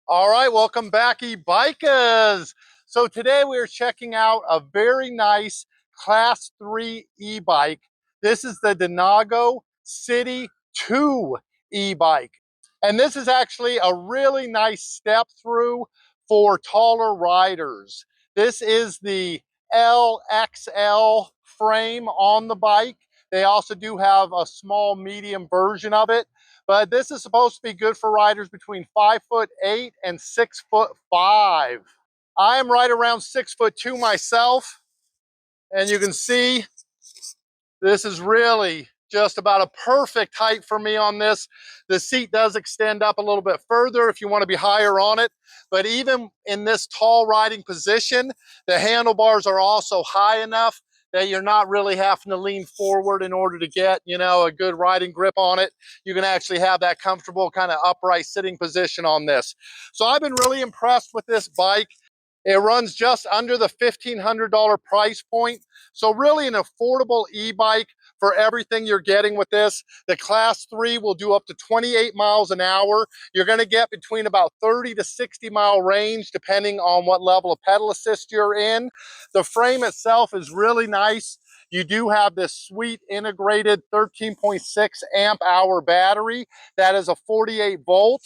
All right, welcome back, Ebikes. So today we are checking out a very nice Class 3 e-bike. This is the Denago City 2 e-bike. And this is actually a really nice step through for taller riders. This is the LXL frame on the bike. They also do have a small medium version of it. But this is supposed to be good for riders between 5'8" and 6'5". I am right around 6'2" myself, and you can see this is really just about a perfect height for me on this. The seat does extend up a little bit further if you want to be higher on it, but even in this tall riding position, the handlebars are also high enough that you're not really having to lean forward in order to get, a good riding grip on it. You can actually have that comfortable kind of upright sitting position on this. So I've been really impressed with this bike. It runs just under the $1,500 price point. So really an affordable e-bike for everything you're getting with this. The Class 3 will do up to 28 miles an hour. You're going to get between about 30 to 60 mile range, depending on what level of pedal assist you're in. The frame itself is really nice. You do have this sweet integrated 13.6 amp hour battery. That is a 48 volt.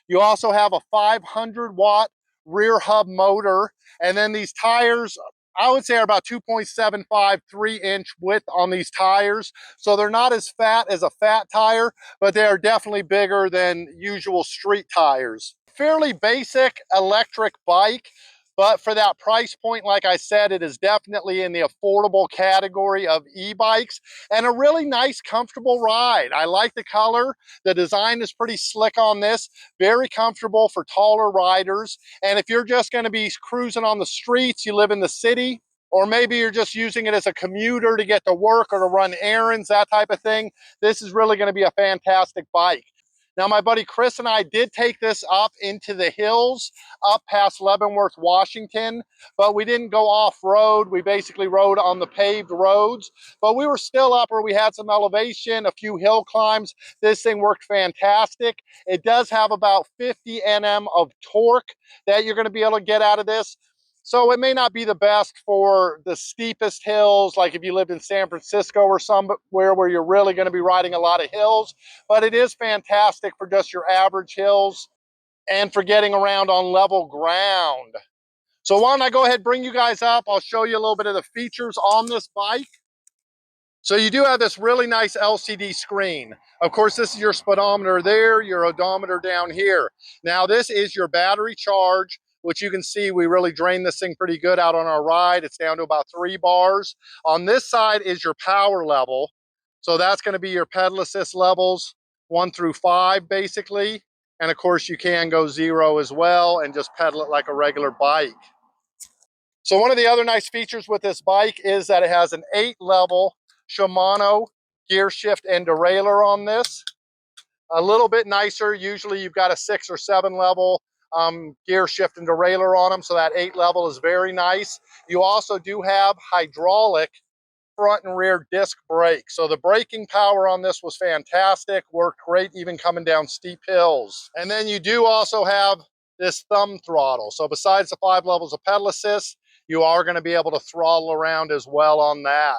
You also have a 500 watt rear hub motor, and then these tires, I would say, are about 2.75 3-inch width on these tires, so they're not as fat as a fat tire, but they are definitely bigger than usual street tires. Fairly basic electric bike, but for that price point, like I said, it is definitely in the affordable category of e-bikes, and a really nice, comfortable ride. I like the color. The design is pretty slick on this, very comfortable for taller riders. And if you're just going to be cruising on the streets, you live in the city, or maybe you're just using it as a commuter to get to work or to run errands, that type of thing, this is really going to be a fantastic bike. Now, my buddy Chris and I did take this up into the hills, up past Leavenworth, Washington, but we didn't go off-road. We basically rode on the paved roads, but we were still up where we had some elevation, a few hill climbs. This thing worked fantastic. It does have about 50 Nm of torque that you're going to be able to get out of this. So it may not be the best for the steepest hills, like if you lived in San Francisco or somewhere where you're really going to be riding a lot of hills, but it is fantastic for just your average hills and for getting around on level ground. So why don't I go ahead and bring you guys up. I'll show you a little bit of the features on this bike. So you do have this really nice LCD screen. Of course, this is your speedometer there, your odometer down here. Now this is your battery charge, which you can see we really drained this thing pretty good out on our ride. It's down to about 3 bars. On this side is your power level. So that's going to be your pedal assist levels 1 through 5 basically. And of course you can go 0 as well and just pedal it like a regular bike. So one of the other nice features with this bike is that it has an 8-level Shimano gear shift and derailleur on this. A little bit nicer. Usually you've got a 6 or 7 level gear shift and derailleur on them, so that 8 level is very nice. You also do have hydraulic front and rear disc brakes. So the braking power on this was fantastic, worked great even coming down steep hills. And then you do also have this thumb throttle. So besides the 5 levels of pedal assist, you are going to be able to throttle around as well on that.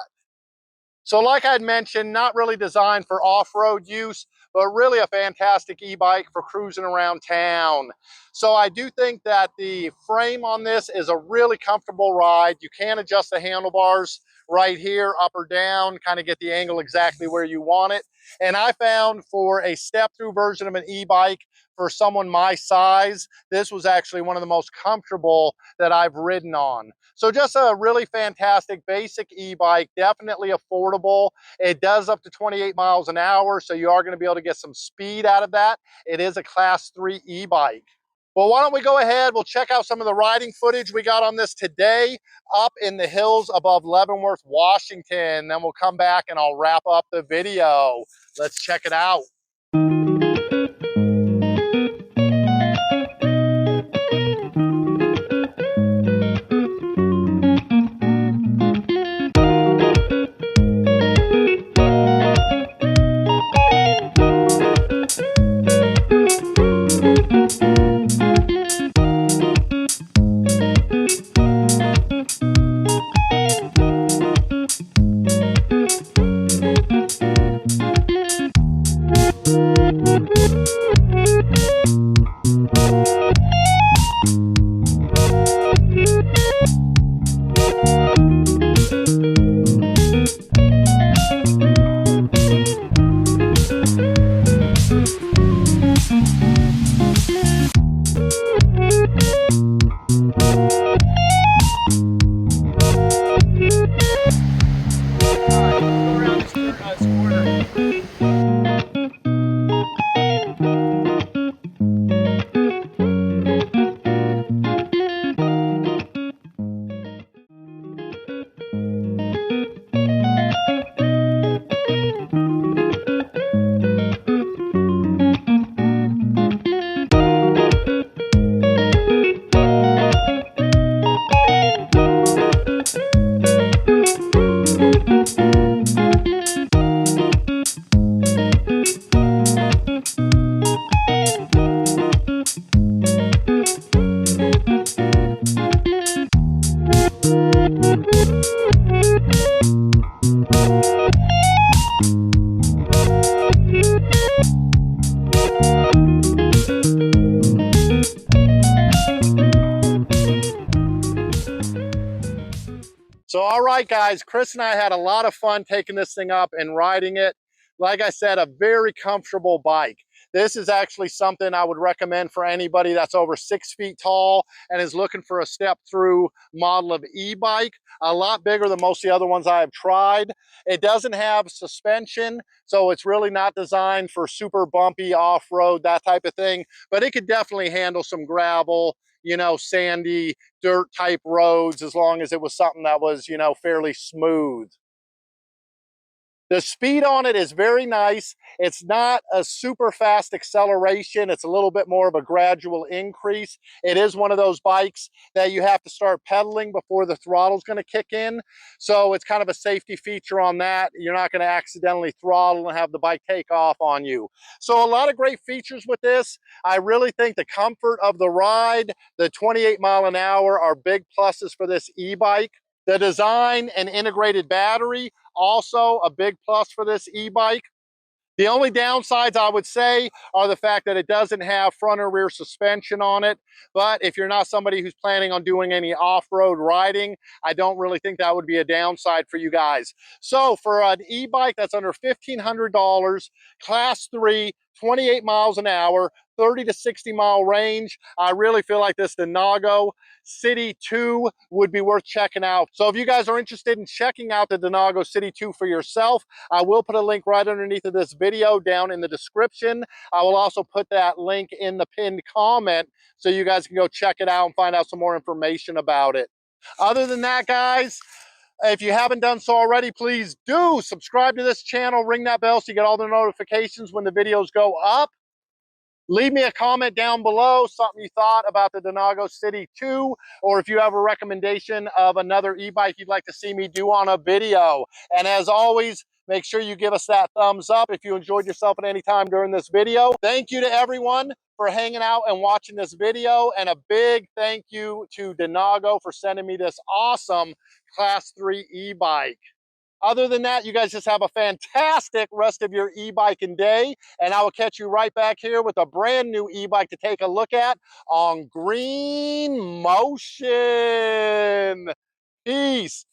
So like I'd mentioned, not really designed for off-road use, but really a fantastic e-bike for cruising around town. So I do think that the frame on this is a really comfortable ride. You can adjust the handlebars right here, up or down, kind of get the angle exactly where you want it. And I found for a step-through version of an e-bike, for someone my size, this was actually one of the most comfortable that I've ridden on. So just a really fantastic basic e-bike, definitely affordable. It does up to 28 miles an hour, so you are going to be able to get some speed out of that. It is a Class 3 e-bike. Well, why don't we go ahead, we'll check out some of the riding footage we got on this today up in the hills above Leavenworth, Washington. Then we'll come back and I'll wrap up the video. Let's check it out. So, all right, guys, Chris and I had a lot of fun taking this thing up and riding it. Like I said, a very comfortable bike. This is actually something I would recommend for anybody that's over 6 feet tall and is looking for a step through model of e-bike. A lot bigger than most of the other ones I have tried. It doesn't have suspension, so it's really not designed for super bumpy off-road, that type of thing, but it could definitely handle some gravel, you know, sandy, dirt type roads, as long as it was something that was, you know, fairly smooth. The speed on it is very nice. It's not a super fast acceleration. It's a little bit more of a gradual increase. It is one of those bikes that you have to start pedaling before the throttle's going to kick in. So it's kind of a safety feature on that. You're not going to accidentally throttle and have the bike take off on you. So a lot of great features with this. I really think the comfort of the ride, the 28 mile an hour are big pluses for this e-bike. The design and integrated battery, also a big plus for this e-bike. The only downsides I would say are the fact that it doesn't have front or rear suspension on it. But if you're not somebody who's planning on doing any off-road riding, I don't really think that would be a downside for you guys. So for an e-bike that's under $1,500, class 3, 28 miles an hour, 30 to 60 mile range, I really feel like this Denago City 2 would be worth checking out. So if you guys are interested in checking out the Denago City 2 for yourself, I will put a link right underneath of this video down in the description. I will also put that link in the pinned comment so you guys can go check it out and find out some more information about it. Other than that, guys, if you haven't done so already, please do subscribe to this channel, ring that bell so you get all the notifications when the videos go up. Leave me a comment down below, something you thought about the Denago City 2, or if you have a recommendation of another e-bike you'd like to see me do on a video. And as always, make sure you give us that thumbs up if you enjoyed yourself at any time during this video. Thank you to everyone for hanging out and watching this video, and a big thank you to Denago for sending me this awesome Class 3 e-bike. Other than that, you guys just have a fantastic rest of your e-biking day, and I will catch you right back here with a brand new e-bike to take a look at on Green Motion. Peace.